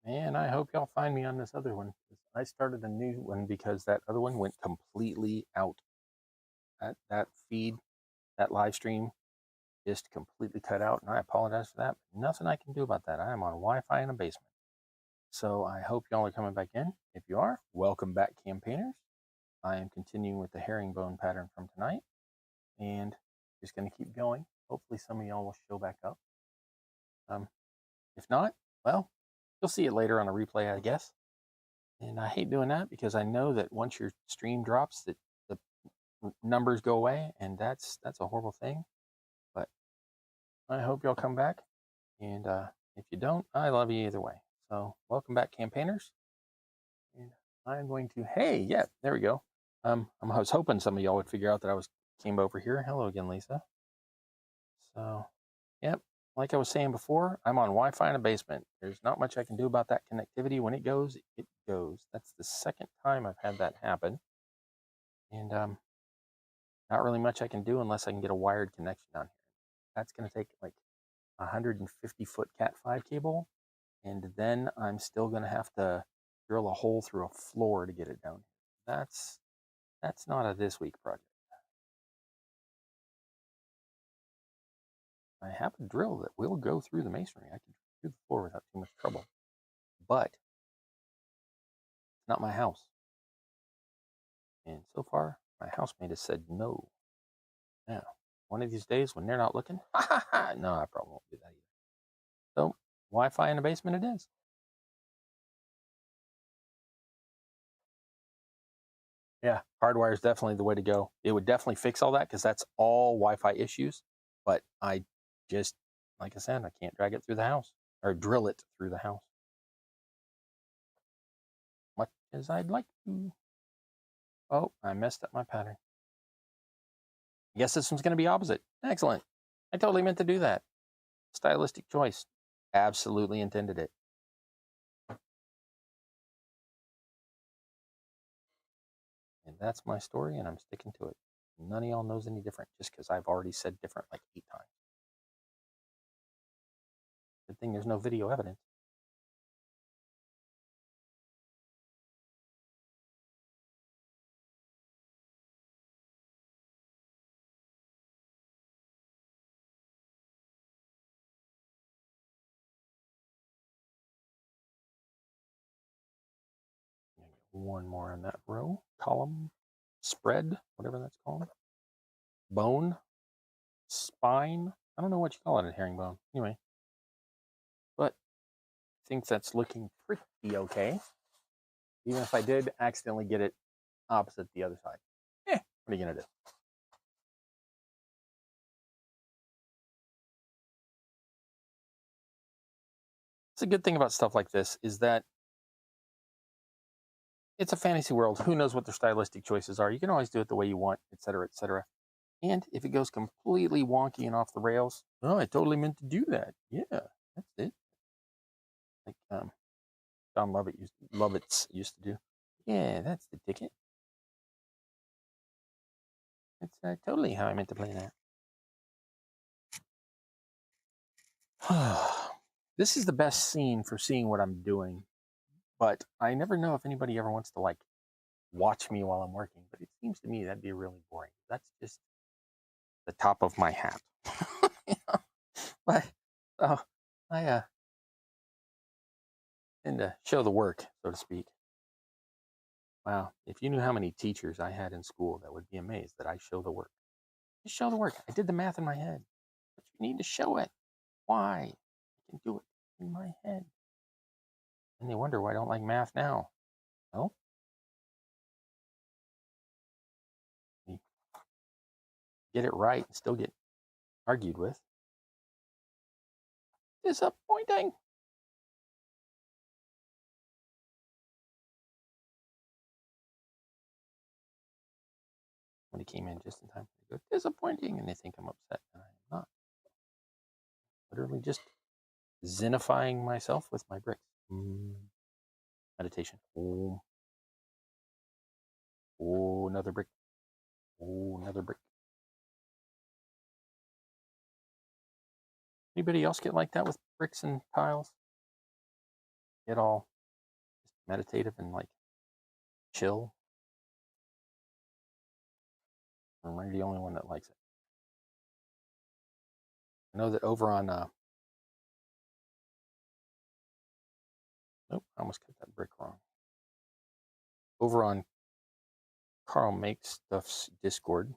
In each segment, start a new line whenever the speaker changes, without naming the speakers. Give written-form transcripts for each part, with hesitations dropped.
And I hope y'all find me on this other one. I started a new one because that other one went completely out. That feed, that live stream, just completely cut out, and I apologize for that. But nothing I can do about that. I am on Wi-Fi in a basement. So I hope y'all are coming back in. If you are, welcome back, campaigners. I am continuing with the herringbone pattern from tonight, and just going to keep going. Hopefully some of y'all will show back up. If not, well, you'll see it later on a replay, I guess. And I hate doing that because I know that once your stream drops, that the numbers go away, and that's a horrible thing. But I hope y'all come back, and if you don't, I love you either way. So welcome back, campaigners. And I'm going to, hey, yeah, there we go. I was hoping some of y'all would figure out that I came over here. Hello again, Lisa. So, yep, like I was saying before, I'm on Wi-Fi in a basement. There's not much I can do about that connectivity. When it goes, it goes. That's the second time I've had that happen. And not really much I can do unless I can get a wired connection down here. That's going to take like 150-foot Cat5 cable, and then I'm still going to have to drill a hole through a floor to get it down here. That's not a this week project. I have a drill that will go through the masonry. I can do the floor without too much trouble, but it's not my house. And so far, my housemate has said no. Now, one of these days when they're not looking, no, I probably won't do that either. So, Wi-Fi in the basement it is. Yeah, hardwire is definitely the way to go. It would definitely fix all that because that's all Wi-Fi issues. But I just, like I said, I can't drag it through the house or drill it through the house. Much as I'd like to. Oh, I messed up my pattern. I guess this one's going to be opposite. Excellent. I totally meant to do that. Stylistic choice. Absolutely intended it. And that's my story, and I'm sticking to it. None of y'all knows any different just because I've already said different like 8 times. Good thing there's no video evidence. One more on that row, column, spread, whatever that's called. Bone, spine. I don't know what you call it in herringbone. Anyway, but I think that's looking pretty okay. Even if I did accidentally get it opposite the other side. What are you going to do? It's a good thing about stuff like this is that it's a fantasy world. Who knows what their stylistic choices are? You can always do it the way you want, etc., etc. And if it goes completely wonky and off the rails, oh, I totally meant to do that. Yeah, that's it. Like John Lovitz used to do. Yeah, that's the ticket. That's totally how I meant to play that. This is the best scene for seeing what I'm doing, but I never know if anybody ever wants to like watch me while I'm working. But it seems to me that'd be really boring. That's just the top of my hat. You know? But I tend to show the work, so to speak. Wow, if you knew how many teachers I had in school that would be amazed that I show the work. Just show the work. I did the math in my head, but you need to show it. Why? I can do it in my head. And they wonder why I don't like math now. No? You get it right and still get argued with. Disappointing. When he came in just in time, they go, disappointing, and they think I'm upset, and I'm not. Literally just zenifying myself with my bricks. Meditation. Oh, another brick. Oh, another brick. Anybody else get like that with bricks and tiles? get all meditative and like chill? Or am I the only one that likes it? I know that over on, nope, I almost cut that brick wrong. Over on Carl Makes Stuff's Discord,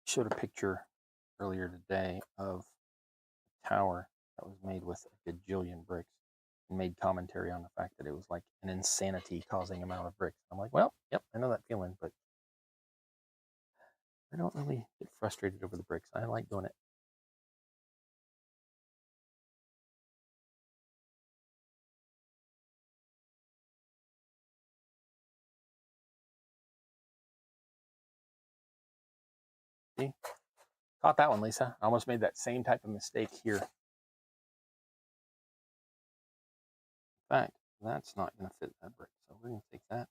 showed a picture earlier today of a tower that was made with a gajillion bricks and made commentary on the fact that it was like an insanity causing amount of bricks. I'm like, well, yep, I know that feeling, but I don't really get frustrated over the bricks. I like doing it. See? Caught that one, Lisa. I almost made that same type of mistake here. In fact, that's not going to fit that brick. So we're going to take that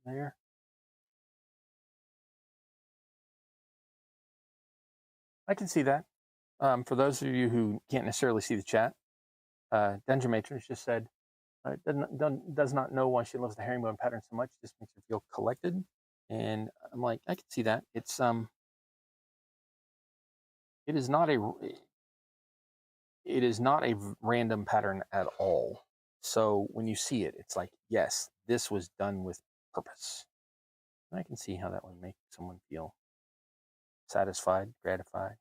there. I can see that. For those of you who can't necessarily see the chat, Dungeon Matrix just said, does not know why she loves the herringbone pattern so much. Just makes her feel collected. And I'm like, I can see that. It's it is not a random pattern at all. So when you see it, it's like, yes, this was done with purpose. And I can see how that would make someone feel satisfied, gratified,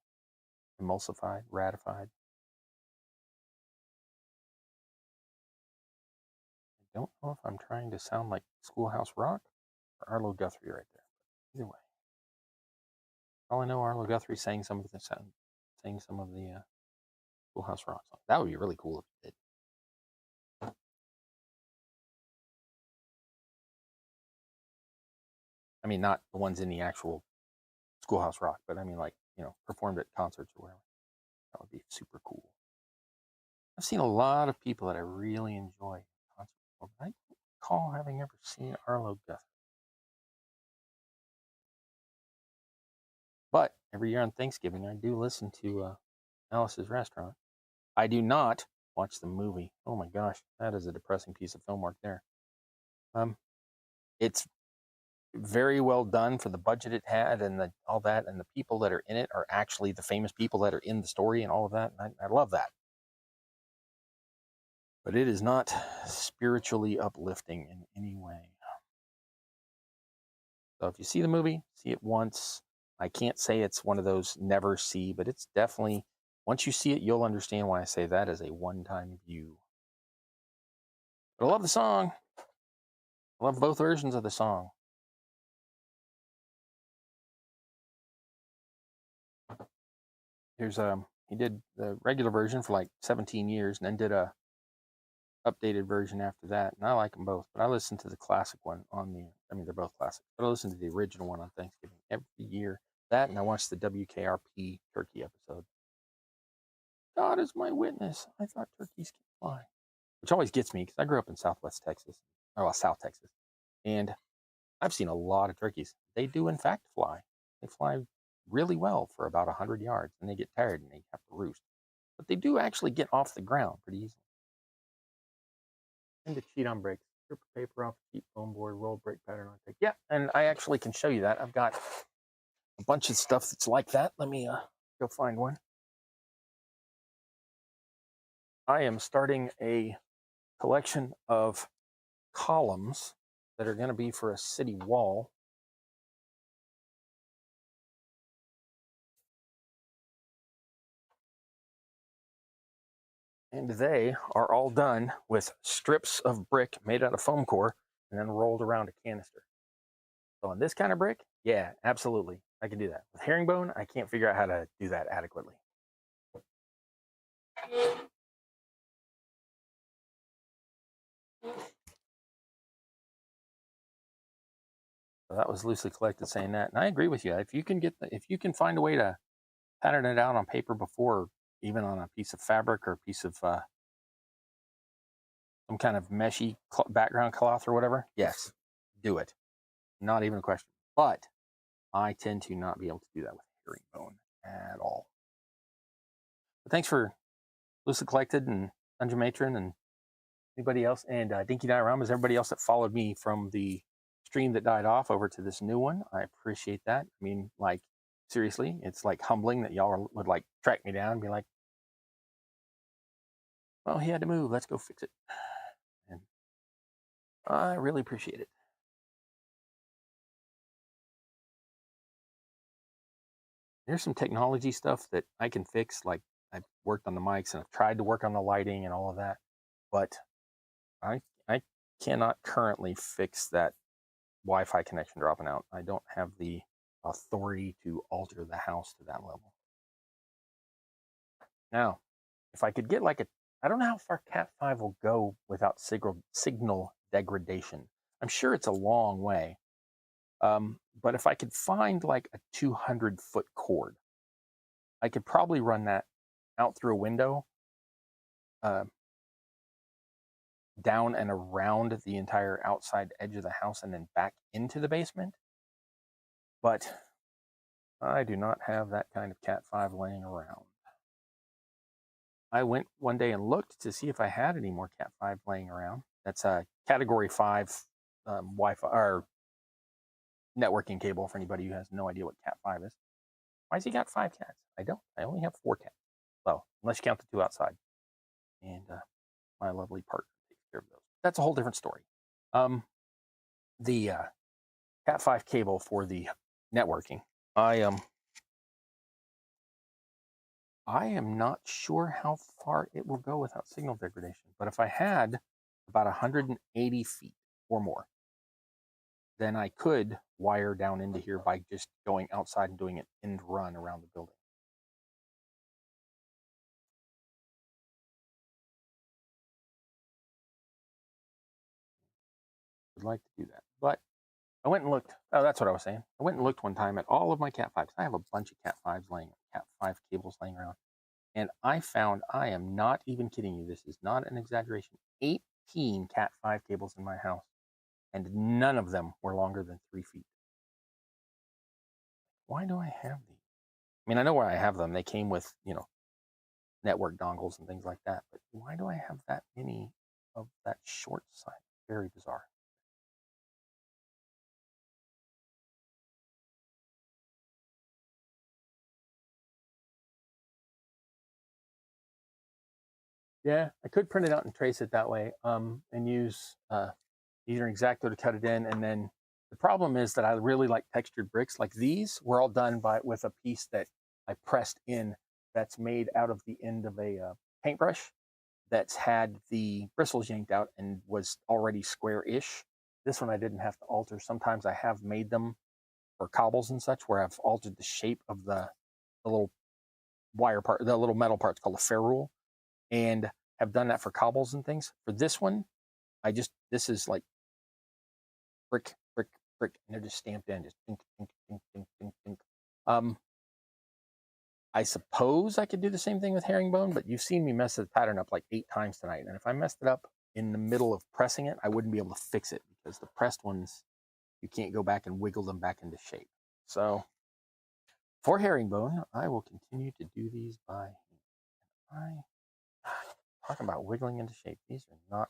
emulsified, ratified. I don't know if I'm trying to sound like Schoolhouse Rock or Arlo Guthrie right there. But either way, all I know, Arlo Guthrie sang some of the Schoolhouse Rock song. That would be really cool if it did. I mean, not the ones in the actual Schoolhouse Rock, but I mean, like, performed at concerts or whatever. That would be super cool. I've seen a lot of people that I really enjoy concerts, but I don't recall having ever seen Arlo Guthrie. But every year on Thanksgiving, I do listen to Alice's Restaurant. I do not watch the movie. Oh my gosh, that is a depressing piece of film work there. It's very well done for the budget it had and all that, and the people that are in it are actually the famous people that are in the story and all of that. And I love that. But it is not spiritually uplifting in any way. So if you see the movie, see it once. I can't say it's one of those never see, but it's definitely, once you see it, you'll understand why I say that is a one-time view. But I love the song. I love both versions of the song. Here's he did the regular version for like 17 years and then did a updated version after that, and I like them both. But I listen to the classic one they're both classic, but I listen to the original one on Thanksgiving every year. That, and I watched the WKRP turkey episode. God is my witness. I thought turkeys can fly, which always gets me because I grew up in Southwest Texas, South Texas, and I've seen a lot of turkeys. They do in fact fly. They fly really well for about 100 yards, and they get tired and they have to roost. But they do actually get off the ground pretty easily. And to cheat on breaks. Strip of paper off the cheap foam board, roll break pattern on tape. Yeah, and I actually can show you that. I've got a bunch of stuff that's like that. Let me go find one. I am starting a collection of columns that are going to be for a city wall. And they are all done with strips of brick made out of foam core and then rolled around a canister. So on this kind of brick, yeah, absolutely, I can do that. With herringbone, I can't figure out how to do that adequately. So that was loosely collected saying that, and I agree with you. If you can find a way to pattern it out on paper before, even on a piece of fabric or a piece of some kind of meshy background cloth or whatever, yes, do it. Not even a question. But I tend to not be able to do that with herringbone at all. But thanks for Lucid Collected and Dungeon Matron and anybody else, and Dinky Dioramas, everybody else that followed me from the stream that died off over to this new one. I appreciate that. I mean, like, seriously, it's like humbling that y'all would like track me down and be like, well, he had to move, let's go fix it. And I really appreciate it. There's some technology stuff that I can fix, like I've worked on the mics and I've tried to work on the lighting and all of that, but I cannot currently fix that Wi-Fi connection dropping out. I don't have the authority to alter the house to that level. Now, if I could get like I don't know how far Cat 5 will go without signal degradation. I'm sure it's a long way. But if I could find like a 200-foot cord, I could probably run that out through a window, down and around the entire outside edge of the house and then back into the basement. But I do not have that kind of Cat 5 laying around. I went one day and looked to see if I had any more Cat 5 laying around. That's a Category 5 Wi-Fi or networking cable for anybody who has no idea what Cat 5 is. Why has he got 5 cats? I don't. I only have 4 cats. Well, unless you count the 2 outside. And my lovely partner takes care of those. That's a whole different story. The Cat 5 cable for the networking. I am not sure how far it will go without signal degradation, but if I had about 180 feet or more, then I could wire down into here by just going outside and doing an end run around the building. Would like to do that, but I went and looked. Oh, that's what I was saying. I went and looked one time at all of my Cat 5s. I have a bunch of Cat 5s Cat 5 cables laying around. And I found, I am not even kidding you, this is not an exaggeration, 18 Cat 5 cables in my house, and none of them were longer than 3 feet. Why do I have these? I mean, I know where I have them. They came with, network dongles and things like that, but why do I have that many of that short side? Very bizarre. Yeah, I could print it out and trace it that way, and use either an X-Acto to cut it in, and then the problem is that I really like textured bricks. Like these were all done with a piece that I pressed in that's made out of the end of a paintbrush that's had the bristles yanked out and was already square-ish. This one I didn't have to alter. Sometimes I have made them for cobbles and such where I've altered the shape of the little wire part, the little metal part. It's called a ferrule, and have done that for cobbles and things. For this one, this is like brick, brick, brick, and they're just stamped in, just dink, dink, dink, dink, dink, dink. I suppose I could do the same thing with herringbone, but you've seen me mess the pattern up like 8 times tonight, and if I messed it up in the middle of pressing it, I wouldn't be able to fix it because the pressed ones, you can't go back and wiggle them back into shape. So for herringbone, I will continue to do these by hand. Talking about wiggling into shape, these are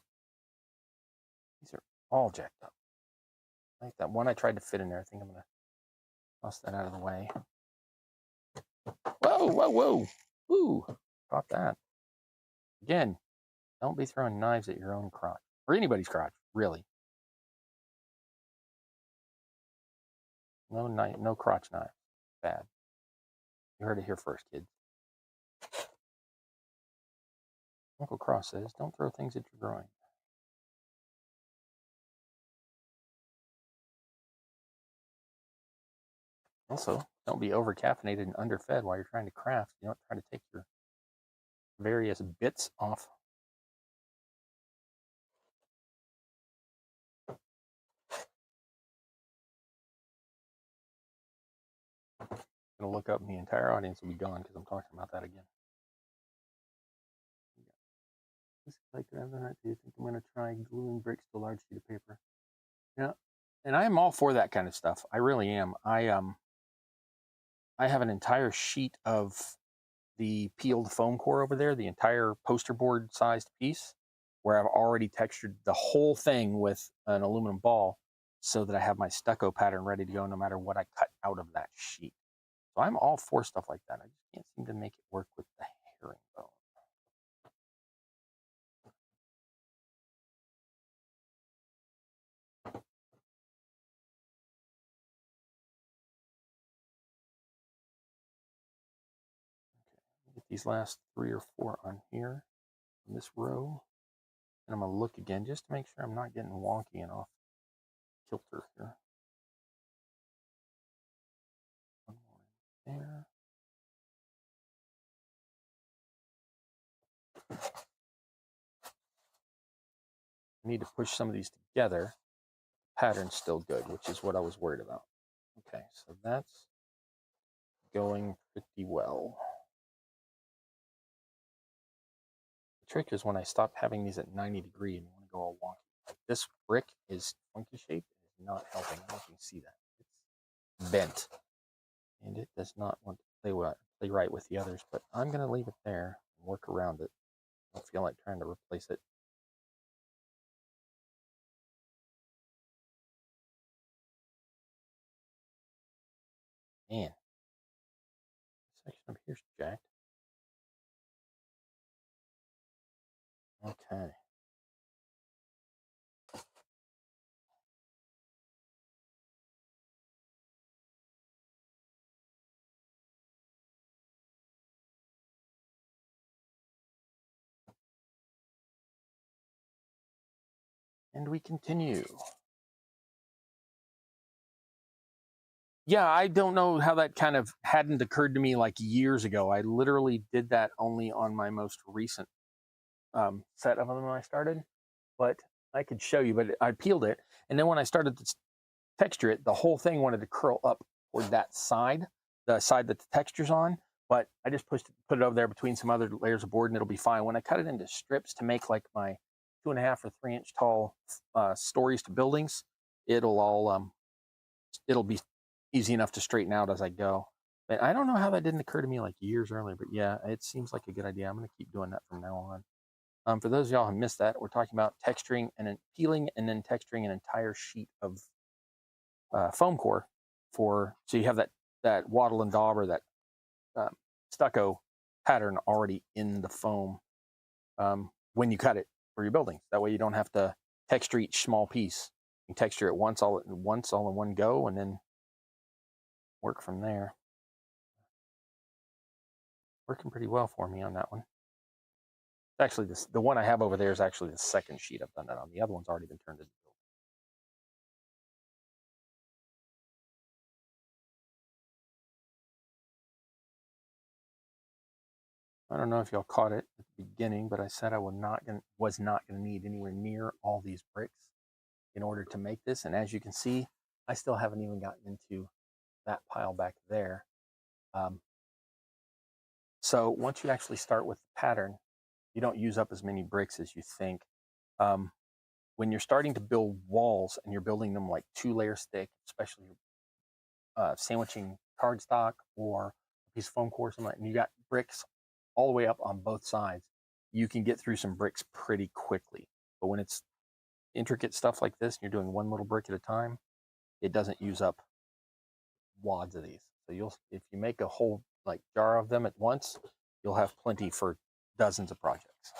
all jacked up. Like that one I tried to fit in there. I think I'm going to toss that out of the way. Whoa, whoa, whoa. Ooh, caught that. Again, don't be throwing knives at your own crotch. Or anybody's crotch, really. No crotch knife. Bad. You heard it here first, kids. Uncle Cross says, don't throw things at your groin. Also, don't be over-caffeinated and underfed while you're trying to craft. You don't try to take your various bits off. I'm going to look up and the entire audience will be gone because I'm talking about that again. Like the other night, do you think I'm going to try gluing bricks to a large sheet of paper? Yeah, and I am all for that kind of stuff. I really am. I have an entire sheet of the peeled foam core over there, the entire poster board sized piece, where I've already textured the whole thing with an aluminum ball so that I have my stucco pattern ready to go no matter what I cut out of that sheet. So I'm all for stuff like that. I just can't seem to make it work with the herringbone. Get these last 3 or 4 on here in this row. And I'm going to look again just to make sure I'm not getting wonky and off kilter here. One more there. I need to push some of these together. Pattern's still good, which is what I was worried about. Okay, so that's going pretty well. The trick is when I stop having these at 90 degrees and you want to go all wonky. Like this brick is funky shaped. It is not helping. I don't know if you can see that. It's bent. And it does not want to play right with the others, but I'm going to leave it there and work around it. I don't feel like trying to replace it. Man, this section up here's jacked. Okay. And we continue. Yeah, I don't know how that kind of hadn't occurred to me like years ago. I literally did that only on my most recent set of them I started, but I could show you, but I peeled it. And then when I started to texture it, the whole thing wanted to curl up toward that side, the side that the texture's on, but I just put it over there between some other layers of board and it'll be fine. When I cut it into strips to make like my 2.5 or 3 inch tall stories to buildings, it'll all, it'll be easy enough to straighten out as I go. But I don't know how that didn't occur to me like years earlier, but yeah, it seems like a good idea. I'm going to keep doing that from now on. For those of y'all who missed that, we're talking about texturing and then peeling and then texturing an entire sheet of foam core so you have that wattle and daub or that stucco pattern already in the foam when you cut it for your buildings. That way you don't have to texture each small piece. You can texture it once all in one go and then work from there. Working pretty well for me on that one. Actually, the one I have over there is actually the second sheet I've done that on. The other one's already been turned into build. I don't know if y'all caught it at the beginning, but I said I was not going to need anywhere near all these bricks in order to make this. And as you can see, I still haven't even gotten into that pile back there. So once you actually start with the pattern, you don't use up as many bricks as you think. When you're starting to build walls and you're building them like 2 layers thick, especially sandwiching cardstock or a piece of foam core, something like that, and you got bricks all the way up on both sides, you can get through some bricks pretty quickly. But when it's intricate stuff like this, and you're doing one little brick at a time, it doesn't use up wads of these. So if you make a whole like jar of them at once, you'll have plenty for dozens of projects.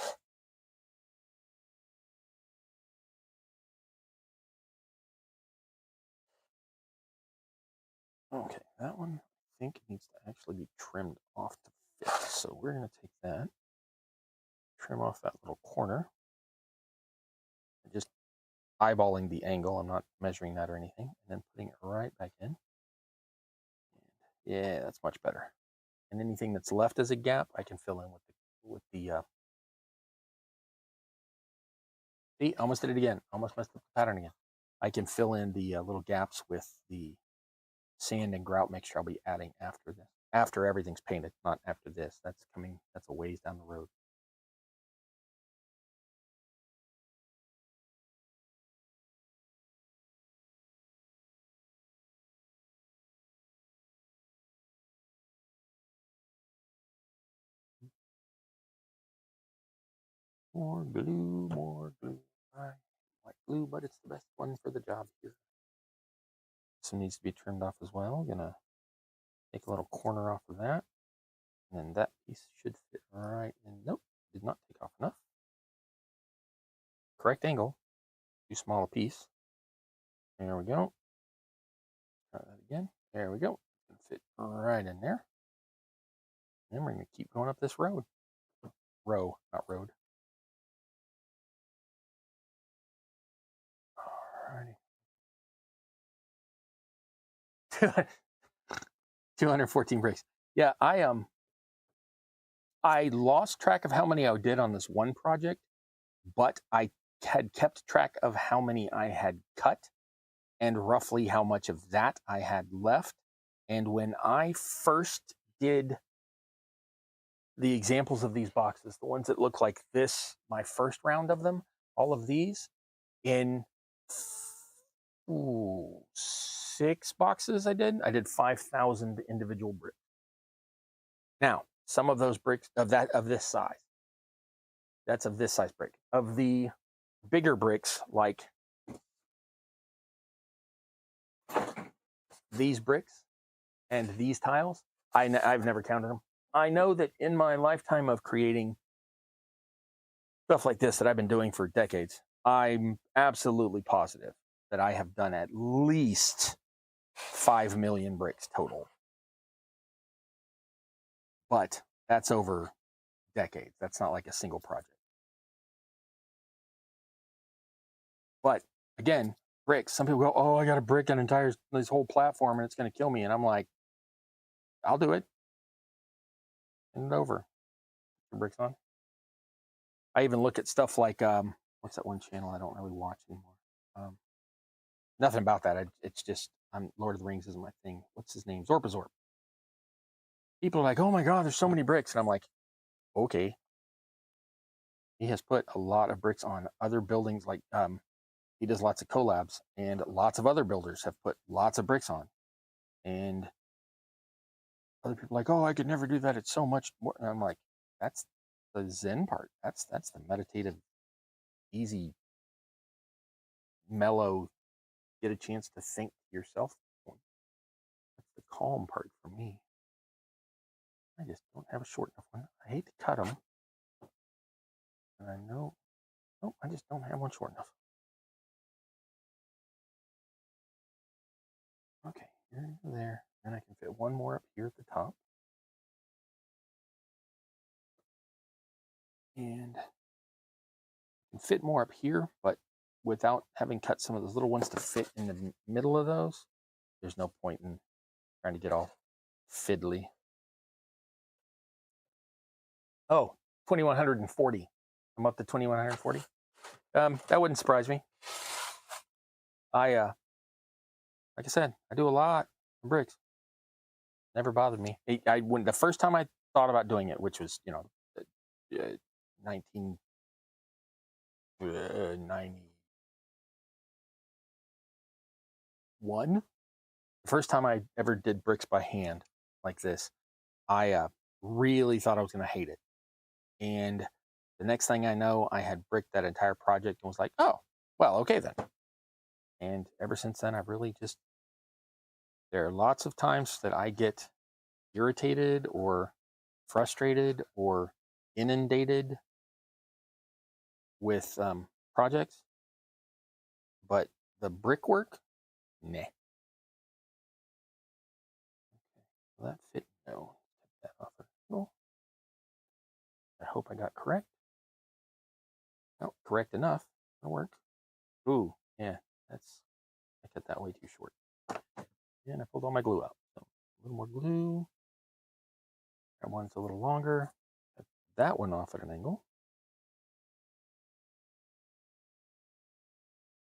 Okay, that one I think needs to actually be trimmed off to fit. So we're going to take that, trim off that little corner, and just eyeballing the angle. I'm not measuring that or anything, and then putting it right back in. And yeah, that's much better. And anything that's left as a gap, I can fill in with the see, almost did it again. Almost messed up the pattern again. I can fill in the little gaps with the sand and grout mixture I'll be adding after this. After everything's painted, not after this. That's a ways down the road. More glue, more glue. I like glue, but it's the best one for the job here. This one needs to be trimmed off as well. I'm gonna take a little corner off of that. And then that piece should fit right in. Nope, did not take off enough. Correct angle, too small a piece. There we go. Try that again. There we go. It's gonna fit right in there. And we're gonna keep going up this road. Row, not road. Alrighty. 214 bricks. Yeah, I lost track of how many I did on this one project, but I had kept track of how many I had cut and roughly how much of that I had left. And when I first did the examples of these boxes, the ones that look like this, my first round of them, all of these, in 6 boxes I did 5,000 individual bricks. Now, some of those bricks of this size, that's of this size brick. Of the bigger bricks, like these bricks and these tiles, I've never counted them. I know that in my lifetime of creating stuff like this that I've been doing for decades, I'm absolutely positive that I have done at least 5 million bricks total. But that's over decades. That's not like a single project. But again, bricks, some people go, oh, I got to brick an entire, this whole platform and it's going to kill me. And I'm like, I'll do it. Hand it over. Put bricks on. I even look at stuff like, what's that one channel I don't really watch anymore? Nothing about that. It's just, Lord of the Rings isn't my thing. What's his name? Zorpazorp. People are like, oh my God, there's so many bricks. And I'm like, okay. He has put a lot of bricks on other buildings. Like he does lots of collabs, and lots of other builders have put lots of bricks on. And other people are like, oh, I could never do that. It's so much more. And I'm like, that's the Zen part. That's the meditative, easy, mellow, get a chance to think yourself. That's the calm part for me. I just don't have a short enough one. I hate to cut them. And I know, no, I just don't have one short enough. Okay, here, there. And I can fit one more up here at the top. And I can fit more up here, but without having cut some of those little ones to fit in the middle of those, there's no point in trying to get all fiddly. Oh, 2,140. I'm up to 2,140. That wouldn't surprise me. Like I said, I do a lot of bricks. Never bothered me. When the first time I thought about doing it, which was 1991, the first time I ever did bricks by hand like this, I really thought I was going to hate it. And the next thing I know, I had bricked that entire project and was like, oh, well, okay then. And ever since then, I've really just, there are lots of times that I get irritated or frustrated or inundated with projects, but the brickwork, nah. Okay, will that fit? No. Cut that off a little. I hope I got correct. No, correct enough. That'll work. Ooh, yeah, I cut that way too short. And I pulled all my glue out. So a little more glue. That one's a little longer. Cut that one off at an angle.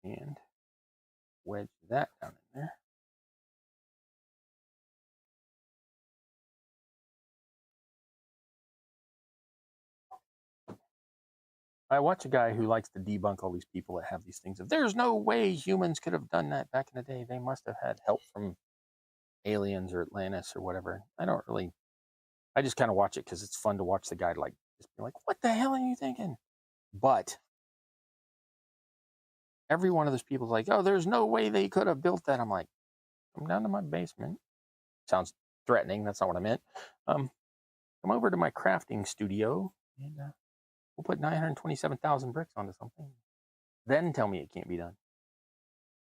And wedge that down in there. I watch a guy who likes to debunk all these people that have these things of there's no way humans could have done that back in the day. They must have had help from aliens or Atlantis or whatever. I just kind of watch it because it's fun to watch the guy like just be like, what the hell are you thinking? But every one of those people's like, oh, there's no way they could have built that. I'm like, come down to my basement. Sounds threatening. That's not what I meant. Come over to my crafting studio and we'll put 927,000 bricks onto something. Then tell me it can't be done.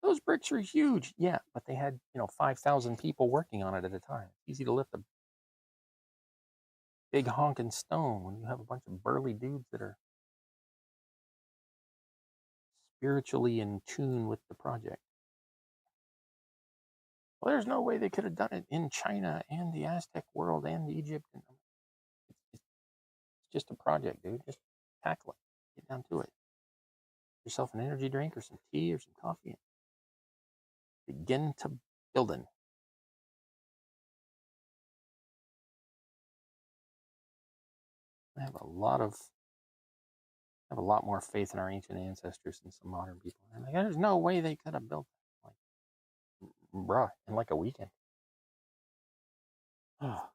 Those bricks are huge. Yeah, but they had, 5,000 people working on it at a time. Easy to lift a big honking stone when you have a bunch of burly dudes that are spiritually in tune with the project. Well, there's no way they could have done it in China and the Aztec world and Egypt. It's just a project, dude. Just tackle it. Get down to it. Get yourself an energy drink or some tea or some coffee and begin to building. I have a lot more faith in our ancient ancestors than some modern people. And like, there's no way they could have built it. Like, bruh, in like a weekend. Oh,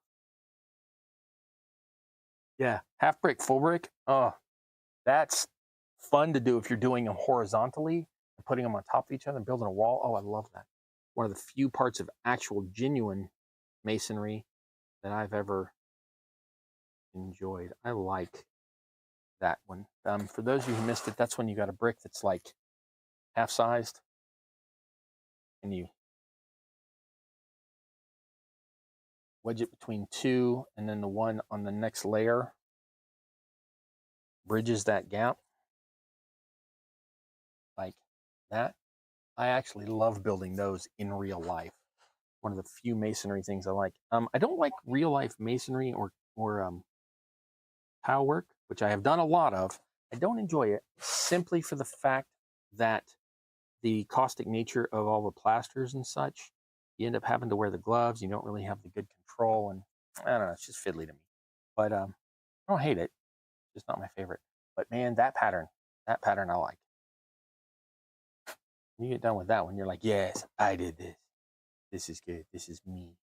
yeah, half brick, full brick. Oh, that's fun to do if you're doing them horizontally and putting them on top of each other and building a wall. Oh, I love that. One of the few parts of actual genuine masonry that I've ever enjoyed. I like that one. For those of you who missed it, that's when you got a brick that's like half-sized and you wedge it between two, and then the one on the next layer bridges that gap like that. I actually love building those in real life. One of the few masonry things I like. I don't like real life masonry or tile work, which I have done a lot of. I don't enjoy it simply for the fact that the caustic nature of all the plasters and such, you end up having to wear the gloves. You don't really have the good control, and I don't know. It's just fiddly to me. But I don't hate it. It's just not my favorite. But man, that pattern I like. When you get done with that one, you're like, yes, I did this. This is good. This is me.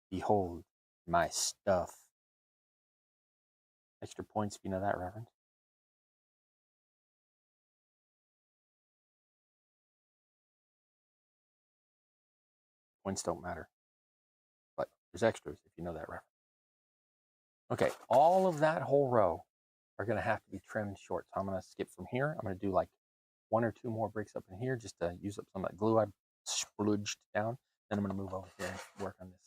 Behold my stuff. Extra points if you know that reference. Points don't matter, but there's extras if you know that reference. Okay, all of that whole row are going to have to be trimmed short. So I'm going to skip from here. I'm going to do like one or two more bricks up in here just to use up some of that glue I spludged down. Then I'm going to move over here and work on this.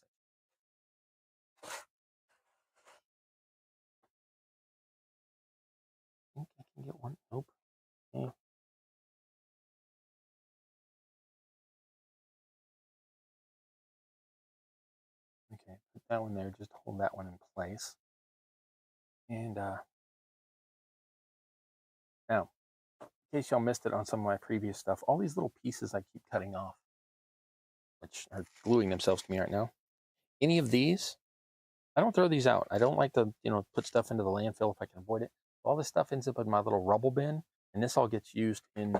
I think I can get one. Nope. Okay. Okay, put that one there. Just hold that one in place. And now, in case y'all missed it on some of my previous stuff, all these little pieces I keep cutting off, which are gluing themselves to me right now. Any of these, I don't throw these out. I don't like to, put stuff into the landfill if I can avoid it. All this stuff ends up in my little rubble bin, and this all gets used in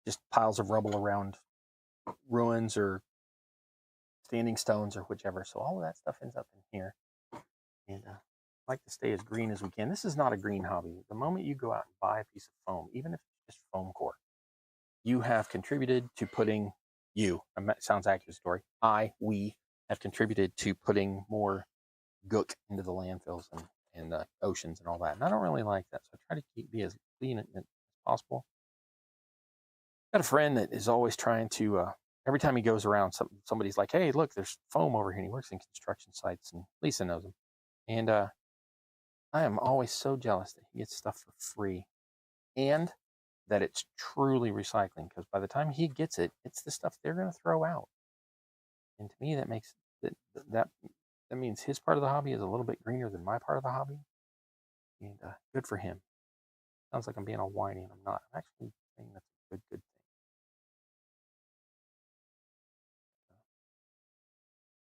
just piles of rubble around ruins or standing stones or whichever. So all of that stuff ends up in here. And I like to stay as green as we can. This is not a green hobby. The moment you go out and buy a piece of foam, even if it's just foam core, you have contributed to putting sounds accusatory. We have contributed to putting more gook into the landfills and oceans and all that. And I don't really like that. So I try to be as clean as possible. Got a friend that is always trying to, every time he goes around, somebody's like, hey, look, there's foam over here. And he works in construction sites, and Lisa knows him. And I am always so jealous that he gets stuff for free and that it's truly recycling, because by the time he gets it, it's the stuff they're going to throw out. And to me, that makes that means his part of the hobby is a little bit greener than my part of the hobby. And good for him. Sounds like I'm being all whiny, and I'm not. I'm actually saying that's a good thing.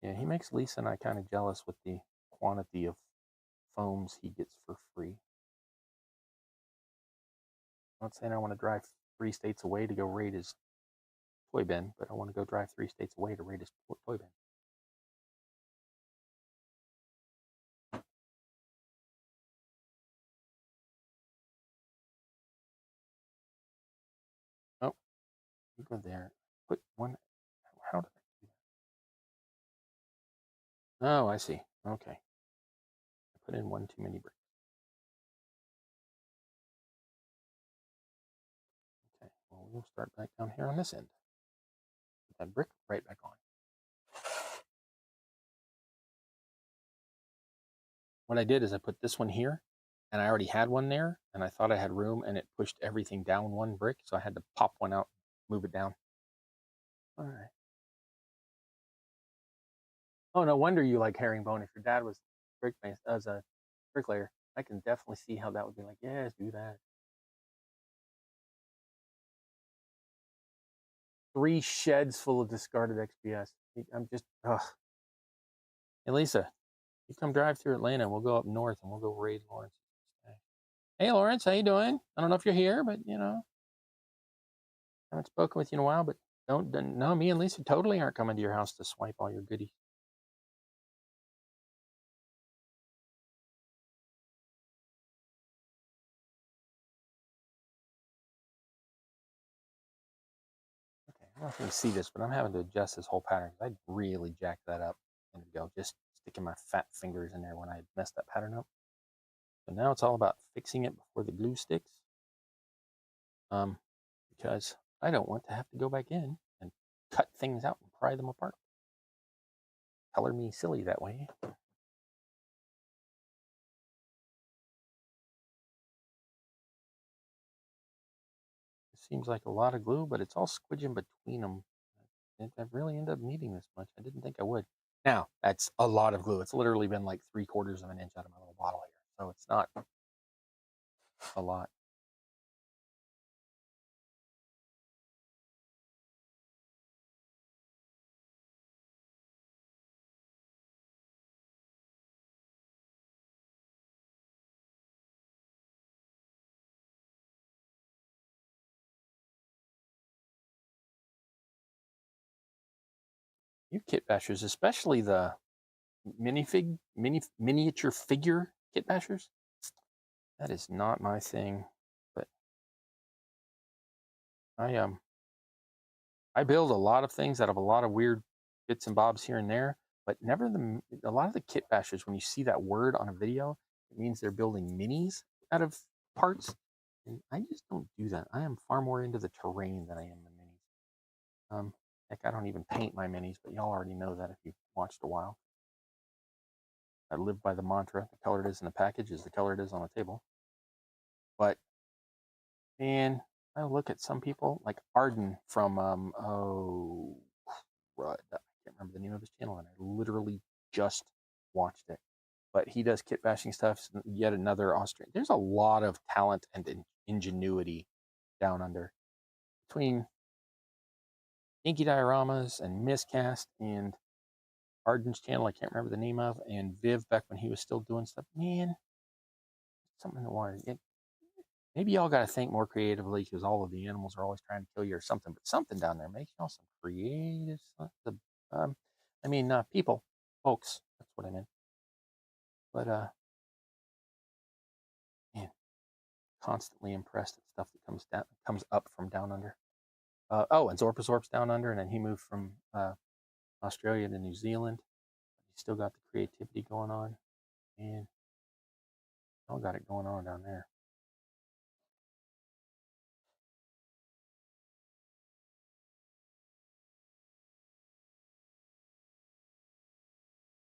Yeah, he makes Lisa and I kind of jealous with the quantity of foams he gets for free. I'm not saying I want to drive 3 states away to go raid his toy bin, but I want to go drive 3 states away to raid his toy bin. You go there. Put one. How did I do that? Oh, I see. Okay. I put in one too many bricks. Okay. Well, we'll start back down here on this end. Put that brick right back on. What I did is I put this one here, and I already had one there, and I thought I had room, and it pushed everything down one brick, so I had to pop one out, move it down. All right. Oh, no wonder you like herringbone. If your dad was as a bricklayer, I can definitely see how that would be like. Yes, do that. 3 sheds full of discarded XPS. I'm just, ugh. Hey, Lisa, you come drive through Atlanta. We'll go up north and we'll go raid Lawrence. Hey, Lawrence, how you doing? I don't know if you're here, but I haven't spoken with you in a while. But no, me and Lisa totally aren't coming to your house to swipe all your goodies. Okay, I don't know if you can see this, but I'm having to adjust this whole pattern because I really jacked that up and go, just sticking my fat fingers in there when I messed that pattern up. So now it's all about fixing it before the glue sticks. Because I don't want to have to go back in and cut things out and pry them apart. Color me silly that way. It seems like a lot of glue, but it's all squidging between them. I really end up needing this much. I didn't think I would. Now, that's a lot of glue. It's literally been like 3/4 of an inch out of my little bottle here. So it's not a lot. You kit bashers, especially the miniature figure kit bashers, that is not my thing. But I build a lot of things out of a lot of weird bits and bobs here and there, but never a lot of the kit bashers. When you see that word on a video, it means they're building minis out of parts, and I just don't do that. I am far more into the terrain than I am the minis. Heck, I don't even paint my minis, but y'all already know that if you've watched a while. I live by the mantra: the color it is in the package is the color it is on the table. But man, I look at some people like Arden from I can't remember the name of his channel, and I literally just watched it. But he does kit bashing stuff. Yet another Austrian. There's a lot of talent and ingenuity down under between Inky Dioramas and Miscast and Arden's channel. I can't remember the name of, and Viv back when he was still doing stuff. Man, something in the water. Maybe y'all got to think more creatively because all of the animals are always trying to kill you or something. But something down there, make y'all some creative stuff. People, folks. That's what I meant. But man, constantly impressed at stuff that comes up from down under. And Zorpazorp's down under, and then he moved from Australia to New Zealand. He's still got the creativity going on, and y'all got it going on down there.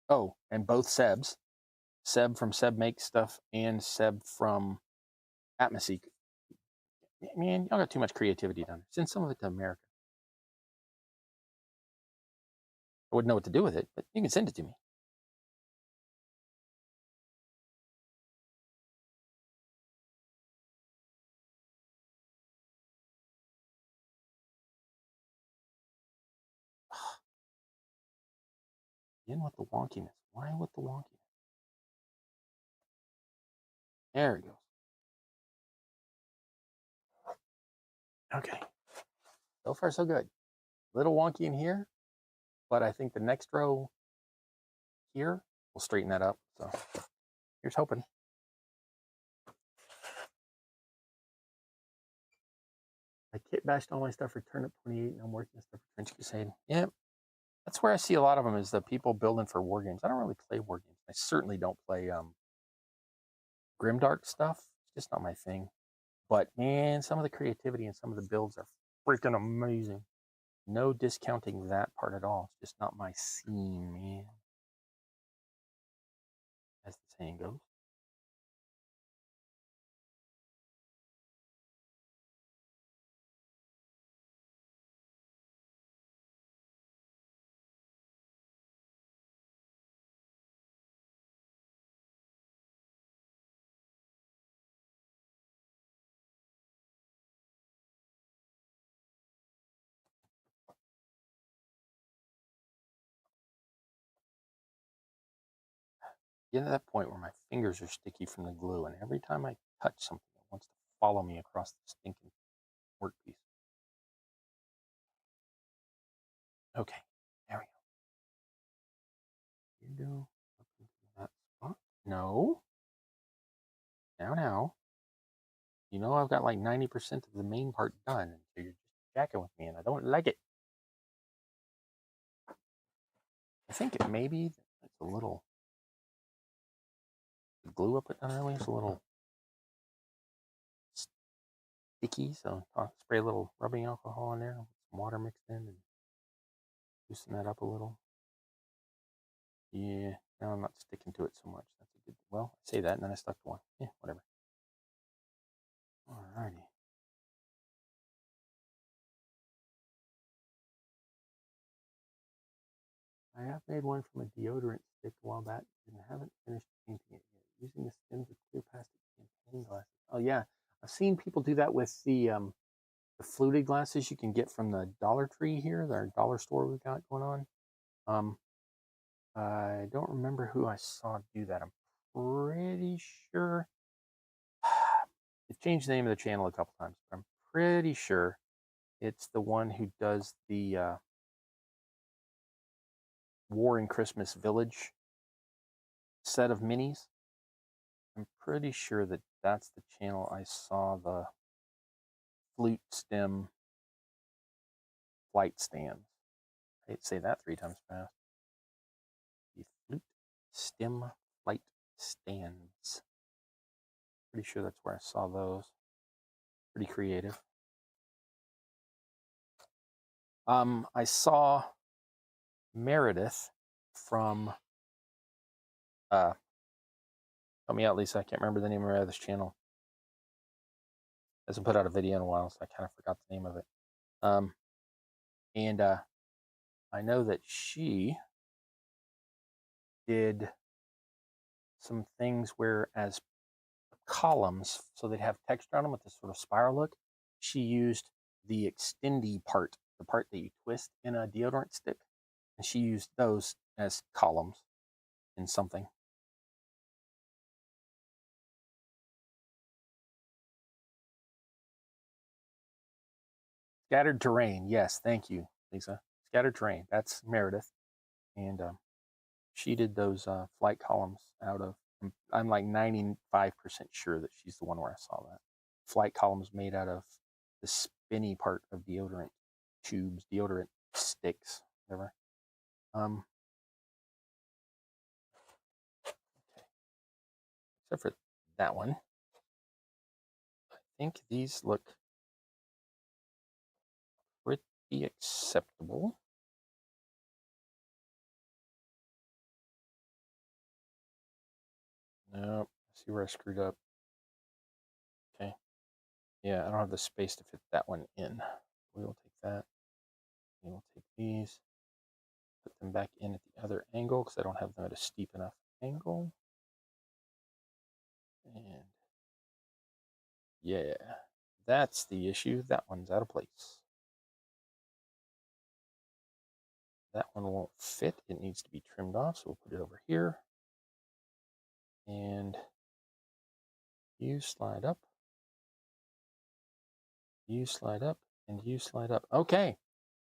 Oh, and both Sebs, Seb from Seb Makes Stuff and Seb from Atmoseek. Man, y'all got too much creativity down there. Send some of it to America. I wouldn't know what to do with it, but you can send it to me. Again with the wonkiness. Why with the wonkiness? There it goes. Okay. So far, so good. A little wonky in here, but I think the next row here will straighten that up. So here's hoping. I kit bashed all my stuff for Turnip 28, and I'm working on stuff for Trench Crusade. Yeah, that's where I see a lot of them, is the people building for war games. I don't really play war games. I certainly don't play grimdark stuff. It's just not my thing. But man, some of the creativity and some of the builds are freaking amazing. No discounting that part at all. It's just not my scene, man. As the saying goes. Get to that point where my fingers are sticky from the glue, and every time I touch something, it wants to follow me across the stinking workpiece. Okay, there we go. You go up into that spot. No. Now. You know I've got like 90% of the main part done, and so you're just jacking with me, and I don't like it. I think it maybe it's a little, the glue I put down earlier is a little sticky, so I'll spray a little rubbing alcohol in there, with some water mixed in, and loosen that up a little. Yeah, now I'm not sticking to it so much. That's a good, well, I say that, and then I stuck to one. Yeah, whatever. Alrighty. I have made one from a deodorant stick a while back, and I haven't finished painting it yet. Using the stems of clear plastic campaign glasses. Oh yeah, I've seen people do that with the fluted glasses you can get from the Dollar Tree here, our dollar store we've got going on. I don't remember who I saw do that. I'm pretty sure it's changed the name of the channel a couple times, but I'm pretty sure it's the one who does the War and Christmas Village set of minis. I'm pretty sure that that's the channel I saw the flute stem flight stands. I hate to say that 3 times fast. The flute stem flight stands. Pretty sure that's where I saw those. Pretty creative. I saw Meredith from help me out, Lisa. I can't remember the name of Meredith's channel. Hasn't put out a video in a while, so I kind of forgot the name of it. And I know that she did some things where as columns, so they'd have texture on them with this sort of spiral look, she used the extendy part, the part that you twist in a deodorant stick, and she used those as columns in something. Scattered Terrain, yes, thank you, Lisa. Scattered Terrain, that's Meredith, and she did those flight columns out of, I'm like 95% sure that she's the one where I saw that. Flight columns made out of the spinny part of deodorant tubes, deodorant sticks, whatever. Okay. Except for that one. I think these look pretty acceptable. Nope. See where I screwed up. Okay. Yeah, I don't have the space to fit that one in. We will take that. We will take these, put them back in at the other angle because I don't have them at a steep enough angle. And yeah, that's the issue. That one's out of place. That one won't fit. It needs to be trimmed off, so we'll put it over here. And you slide up. You slide up, and you slide up. Okay,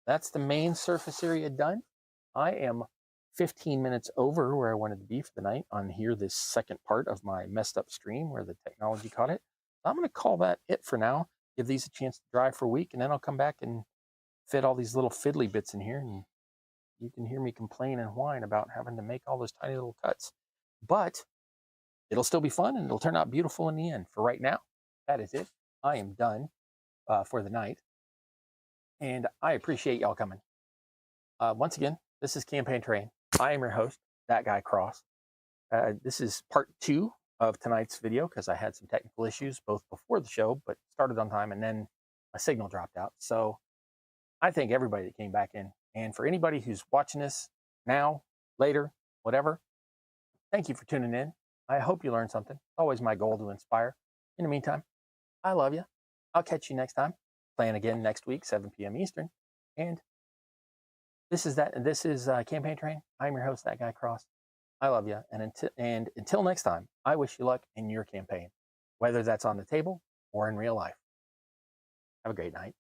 that's the main surface area done. I am 15 minutes over where I wanted to be for the night on here, this second part of my messed up stream where the technology caught it. I'm going to call that it for now. give these a chance to dry for a week, and then I'll come back and fit all these little fiddly bits in here, and you can hear me complain and whine about having to make all those tiny little cuts. But it'll still be fun, and it'll turn out beautiful in the end. For right now, that is it. I am done for the night, and I appreciate y'all coming. Once again, this is Campaign Terrain. I am your host, That Guy Cross. This is part 2 of tonight's video because I had some technical issues both before the show, but started on time, and then my signal dropped out. So I thank everybody that came back in. And for anybody who's watching this now, later, whatever, thank you for tuning in. I hope you learned something. It's always my goal to inspire. In the meantime, I love you. I'll catch you next time. Playing again next week, 7 p.m. Eastern. And this is Campaign Train. I'm your host, That Guy Cross. I love you. And until next time, I wish you luck in your campaign, whether that's on the table or in real life. Have a great night.